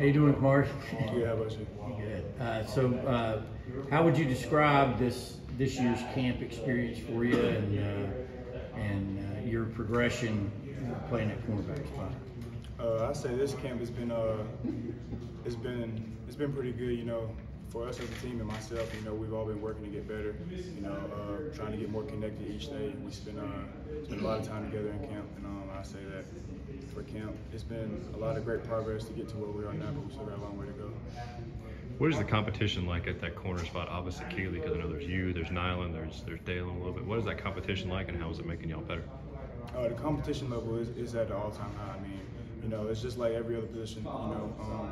How you doing, Kamari? Good, how about you? Good. So, how would you describe this year's camp experience for you and your progression playing at cornerback spot? I say this camp has been it's been pretty good. You know, for us as a team and myself, you know, we've all been working to get better. You know, trying to get more connected each day. We spend a lot of time together in camp, and I say that for camp, it's been a lot of great progress to get to where we are now, but we still got a long way to go. What is the competition like at that corner spot opposite Keeley? Because I know there's you, there's Nyland, there's Dalen a little bit. What is that competition like, and how is it making y'all better? The competition level is at the all-time high. I mean, you know, it's just like every other position. You know,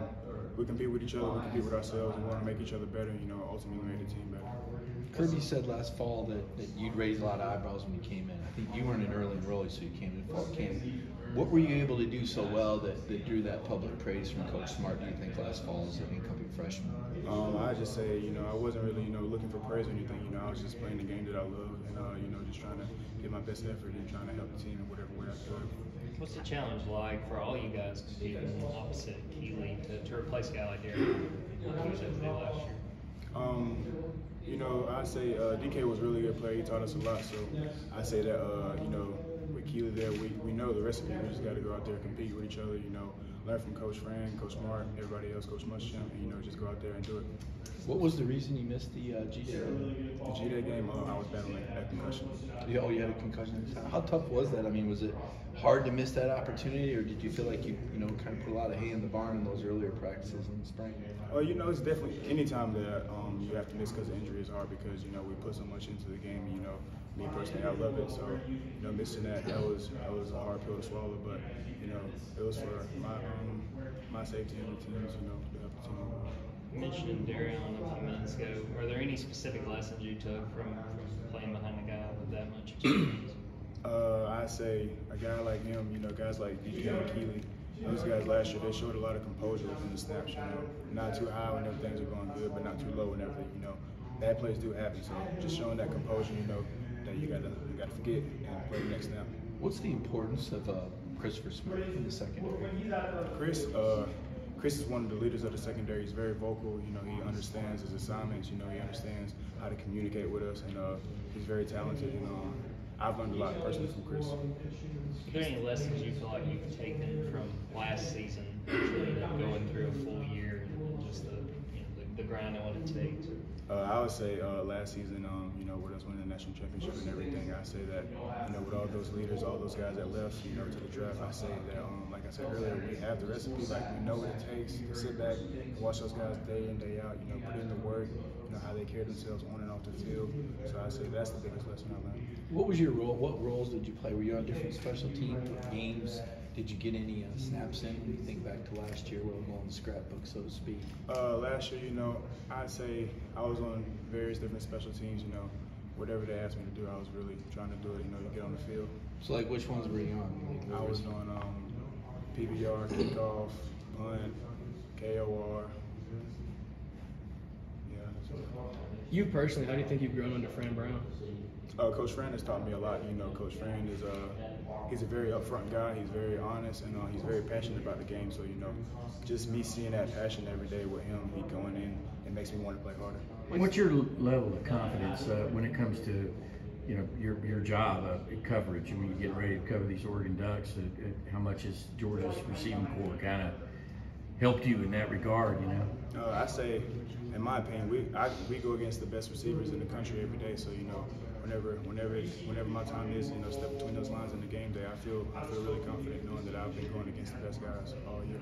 we compete with each other, we compete with ourselves, and we want to make each other better. You know, ultimately make the team better. Kirby said last fall that you'd raise a lot of eyebrows when you came in. I think you weren't an early enrollee, so you came in fall camp. What were you able to do so well that drew that public praise from Coach Smart, do you think, last fall as an incoming freshman? I just say, you know, I wasn't really, you know, looking for praise or anything. You know, I was just playing the game that I love and, you know, just trying to give my best effort and trying to help the team in whatever way I could. What's the challenge like for all you guys competing opposite Keeley to replace a guy like Derek who was able to do last year? You know, I say DK was a really good player. He taught us a lot. So I say that, you know, with Keeley there, we know the recipe. We just got to go out there and compete with each other, you know, learn from Coach Fran, Coach Smart, everybody else, Coach Muschamp, and, you know, just go out there and do it. What was the reason you missed the G-Day? The G-Day game, I was battling a concussion. Oh, you had a concussion. How tough was that? I mean, was it hard to miss that opportunity, or did you feel like you kind of put a lot of hay in the barn in those earlier practices in the spring? You know, it's definitely any time that you have to miss because of injury is hard because, you know, we put so much into the game. You know, me personally, I love it. So, you know, missing that was a hard pill to swallow. But, you know, it was for my safety and the team's, you know, to help the team. You mentioned Darian a few minutes ago. Are there any specific lessons you took from playing behind a guy with that much experience? I say a guy like him, you know, guys like DK and Keeley, those guys last year, they showed a lot of composure within the snaps, you know. Not too high when things are going good, but not too low when everything, you know. Bad plays do happen, so just showing that composure, you know, that you gotta forget and play the next snap. What's the importance of Christopher Smith in the secondary? Chris is one of the leaders of the secondary. He's very vocal. You know, he understands his assignments. You know, he understands how to communicate with us, and he's very talented. You know, I've learned a lot personally from Chris. Are there any lessons you feel like you've taken from last season, actually, going through a full year and just the grind and what it takes? I would say last season, you know, with us winning the national championship and everything, I say that, you know, with all those leaders, all those guys that left, you know, to the draft, I say that, like I said earlier, we have the recipe, like we know what it takes to sit back and watch those guys day in, day out, you know, put in the work, you know, how they carry themselves on and off the field. So I say that's the biggest lesson I learned. What was your role? What roles did you play? Were you on different special team games? Did you get any snaps in when you think back to last year? We'll go on the scrapbook, so to speak. Last year, you know, I'd say I was on various different special teams, you know. Whatever they asked me to do, I was really trying to do it, you know, to get on the field. So, like, which ones were you on? I was on PBR, kickoff, punt, KOR. Yeah. You personally, how do you think you've grown under Fran Brown? Coach Fran has taught me a lot. You know, Coach Fran is he's a very upfront guy. He's very honest, and he's very passionate about the game. So, you know, just me seeing that passion every day with him, he going in, it makes me want to play harder. What's your level of confidence when it comes to, you know, your job coverage? I mean, you get ready to cover these Oregon Ducks. How much has Georgia's receiving corps kind of helped you in that regard? You know, I say, in my opinion, we go against the best receivers in the country every day. So, you know, whenever my time is, you know, step between those lines in the game day, I feel really confident knowing that I've been going against the best guys all year.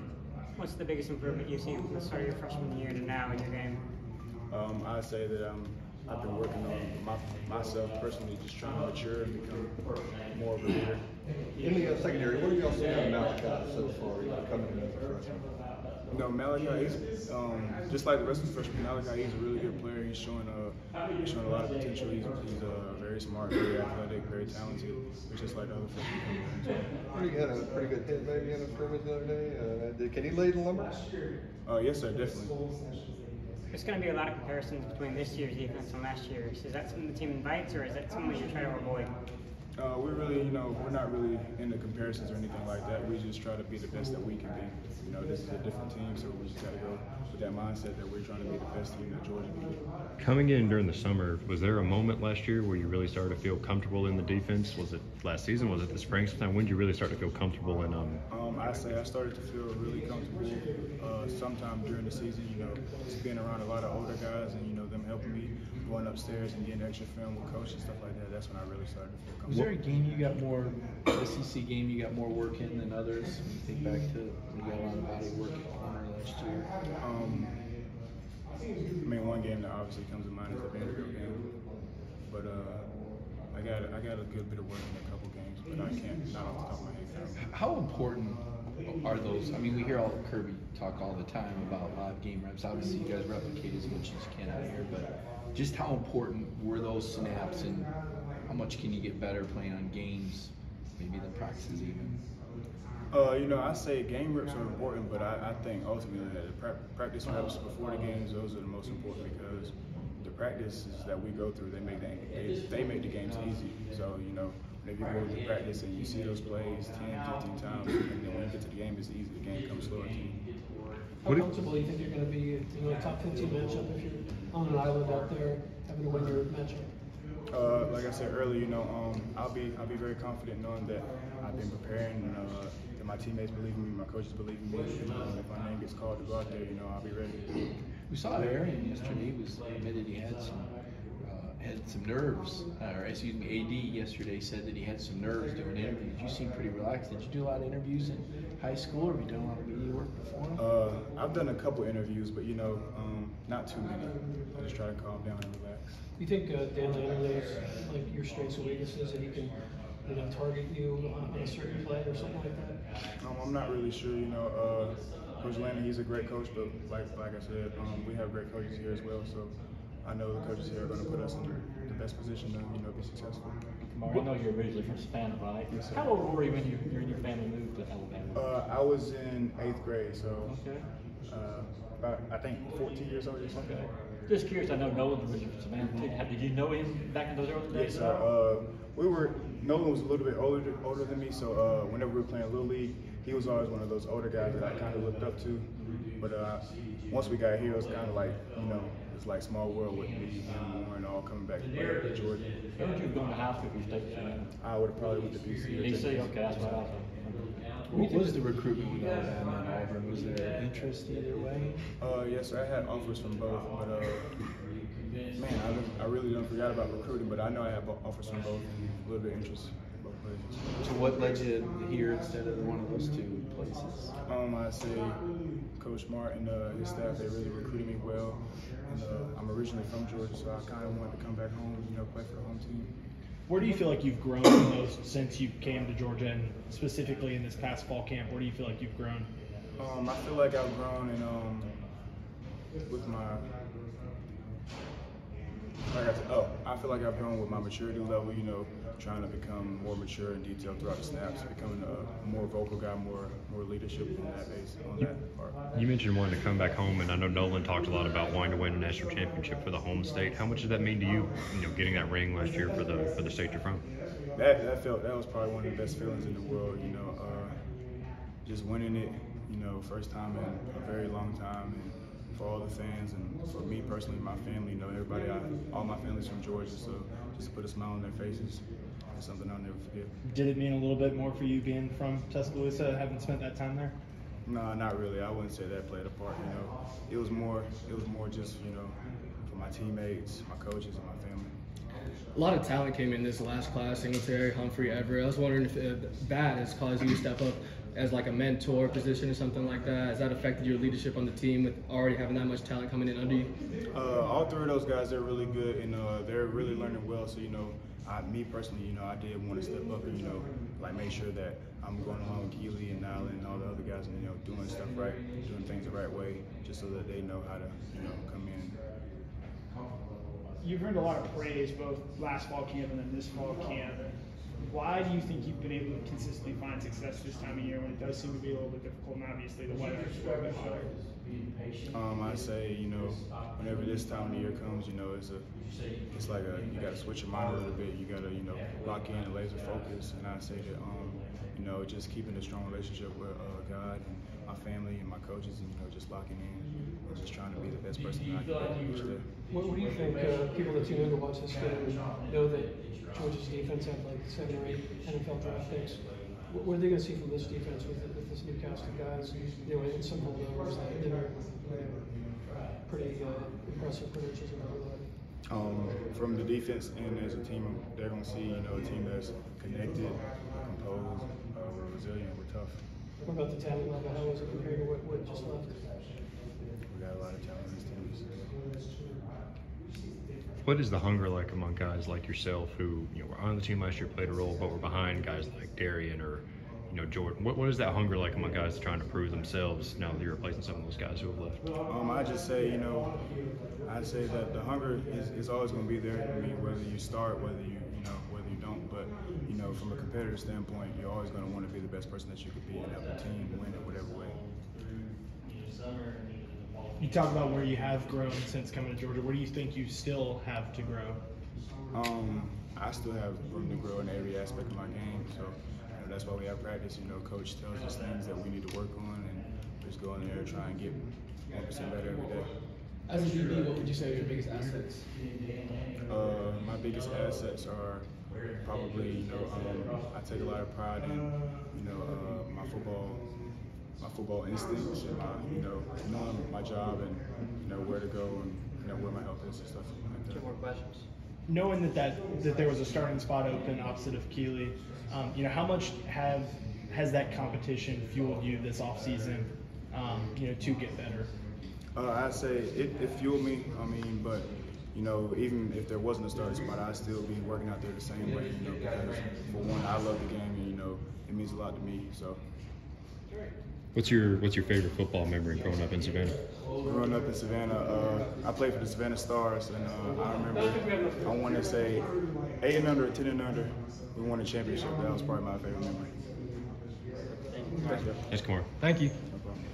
What's the biggest improvement you've seen from the start of your freshman year to now in your game? I'd say that I've been working on myself personally, just trying to mature and become more of a leader. In the secondary, what are y'all seeing on Malachi so far, coming in as a freshman? You know, Malachi, he's just like the rest of the freshmen. Malachi, he's a really good player. He's showing a lot of potential. He's very smart, very athletic, very talented. He's just like the other freshmen. He had a pretty good hit maybe in the scrimmage the other day. Can he lead the numbers? Yes, sir, definitely. There's going to be a lot of comparisons between this year's defense and last year's. Is that something the team invites, or is that something you try to avoid? We really, we're not really into comparisons or anything like that. We just try to be the best that we can be. This is a different team, so we just got to go with that mindset that we're trying to be the best team that Georgia can be. Coming in during the summer, was there a moment last year where you really started to feel comfortable in the defense? Was it last season? Was it the spring sometime? When did you really start to feel comfortable in? I started to feel really comfortable sometime during the season. Just being around a lot of older guys and them helping me, going upstairs and getting extra film with coach and stuff like that. That's when I really started to feel comfortable. Was there a game you got more, SEC game you got more work in than others? When you think back to when you got a lot of body work at corner last year. One game that obviously comes to mind is the Vanderbilt game, but I got a good bit of work in a couple games, but I can't, not off the top of my head. How important are those? I mean, we hear all Kirby talk all the time about live game reps. Obviously, you guys replicate as much as you can out here, but just how important were those snaps, and how much can you get better playing on games, maybe than practices even? I say game reps are important, but I think ultimately that the practice reps before the games, those are the most important, because the practices that we go through, they make the games easy. So, if you go to practice and you see those plays 10, 15 times, and then when you get to the game, it's easy. The game comes slower to you. How comfortable do you think you're going to be in a top 15 matchup if you're on an island out there having to win your matchup? Like I said earlier, I'll be very confident knowing that I've been preparing, that my teammates believe in me, my coaches believe in me. If my name gets called to go out there, I'll be ready. We saw Aaron yesterday. He admitted he had some nerves, or excuse me, AD yesterday said that he had some nerves doing interviews. You seem pretty relaxed. Did you do a lot of interviews in high school, or have you done a lot of media work before? I've done a couple interviews, but not too many. I just try to calm down and relax. Do you think Dan Lanner knows like your strengths and weaknesses, and he can target you on a certain play or something like that? I'm not really sure. Coach Lanner, he's a great coach, but like I said, we have great coaches here as well. So I know the coaches here are going to put us in the best position to be successful. Kamari, I know you're originally from Savannah, right? Yes, sir. How old were you when you and your family moved to Alabama? I was in 8th grade, so okay. About, I think 14 years old or something. Okay. Just curious, I know Nolan's originally from Savannah. Did you know him back in those early days? Yes, sir. Nolan was a little bit older than me, so whenever we were playing Little League, he was always one of those older guys that I kind of looked up to. But once we got here, it was kind of like, it's like small world with me and Warren all coming back to Georgia. Where would you have gone to high school if you stayed in Savannah? I would have probably went to BC. BC, okay, that's what I was. What was the recruitment with Alabama and Auburn? Was there interest either way? Yes, sir. I had offers from both, but man, I really don't forget about recruiting, but I know I have offers from both. A little bit of interest in both places. So what led you here instead of one of those two places? I say Coach Martin and his staff, they really recruited me well. And I'm originally from Georgia, so I kind of wanted to come back home, play for the home team. Where do you feel like you've grown the most since you came to Georgia, and specifically in this past fall camp? Where do you feel like you've grown? I feel like I've grown with my. I feel like I've grown with my maturity level. Trying to become more mature and detailed throughout the snaps, becoming a more vocal guy, more leadership in that base on that part. You mentioned wanting to come back home, and I know Nolan talked a lot about wanting to win a national championship for the home state. How much did that mean to you? Getting that ring last year for the state you're from. That was probably one of the best feelings in the world. Just winning it. First time in a very long time, and for all the fans and for me personally, my family. Everybody, all my family's from Georgia, so just to put a smile on their faces. Something I'll never forget. Did it mean a little bit more for you being from Tuscaloosa, having spent that time there? No, not really. I wouldn't say that played a part. It was more just for my teammates, my coaches, and my family. A lot of talent came in this last class: Singletary, Humphrey, Everett. I was wondering if that has caused you to step up as like a mentor position or something like that. Has that affected your leadership on the team with already having that much talent coming in under you? All three of those guys, they're really good, and they're really learning well. So me personally, I did want to step up and make sure that I'm going along with Keely and Nyla and all the other guys, and doing stuff right, doing things the right way, just so that they know how to come in. You've earned a lot of praise both last fall camp and then this fall camp. Why do you think you've been able to consistently find success this time of year when it does seem to be a little bit difficult, and obviously the weather is a bit better? I say, whenever this time of the year comes, it's like you got to switch your mind a little bit. You got to, lock in and laser focus. And I say that, just keeping a strong relationship with God and my family and my coaches, and just locking in and just trying to be the best person that I can be each day. What do you think people that tune in to watch this game know that Georgia's defense had like 7 or 8 NFL draft picks? What are they going to see from this defense with this new cast of guys? And some holdovers that are pretty impressive credentials in that. From the defense and as a team, they're going to see a team that's connected, composed, we're resilient, we're tough. What about the talent level? How is it compared to what just left? We got a lot of talent in this team. What is the hunger like among guys like yourself who were on the team last year, played a role, but were behind guys like Darian or Jordan? What is that hunger like among guys trying to prove themselves now that you're replacing some of those guys who have left? I just say I'd say that the hunger is always going to be there. I mean, whether you start, whether you don't, but from a competitive standpoint, you're always going to want to be the best person that you could be and help the team win in whatever way. You talk about where you have grown since coming to Georgia. Where do you think you still have to grow? I still have room to grow in every aspect of my game. So that's why we have practice. Coach tells us things that we need to work on, and we just go in there and try and get 1% better every day. As a DB, what would you say are your biggest assets? My biggest assets are probably, I take a lot of pride in, my football instincts and knowing my job and where to go and where my help is and stuff like that. 2 more questions. Knowing that there was a starting spot open opposite of Keeley, how much has that competition fueled you this offseason, to get better? I'd say it fueled me. But even if there wasn't a starting spot, I'd still be working out there the same way. Because for one, I love the game, and it means a lot to me. So. What's your favorite football memory growing up in Savannah? Growing up in Savannah, I played for the Savannah Stars, and I remember, I want to say 8 and under, 10 and under, we won a championship. That was probably my favorite memory. Thanks, Kamari. Thank you. No problem.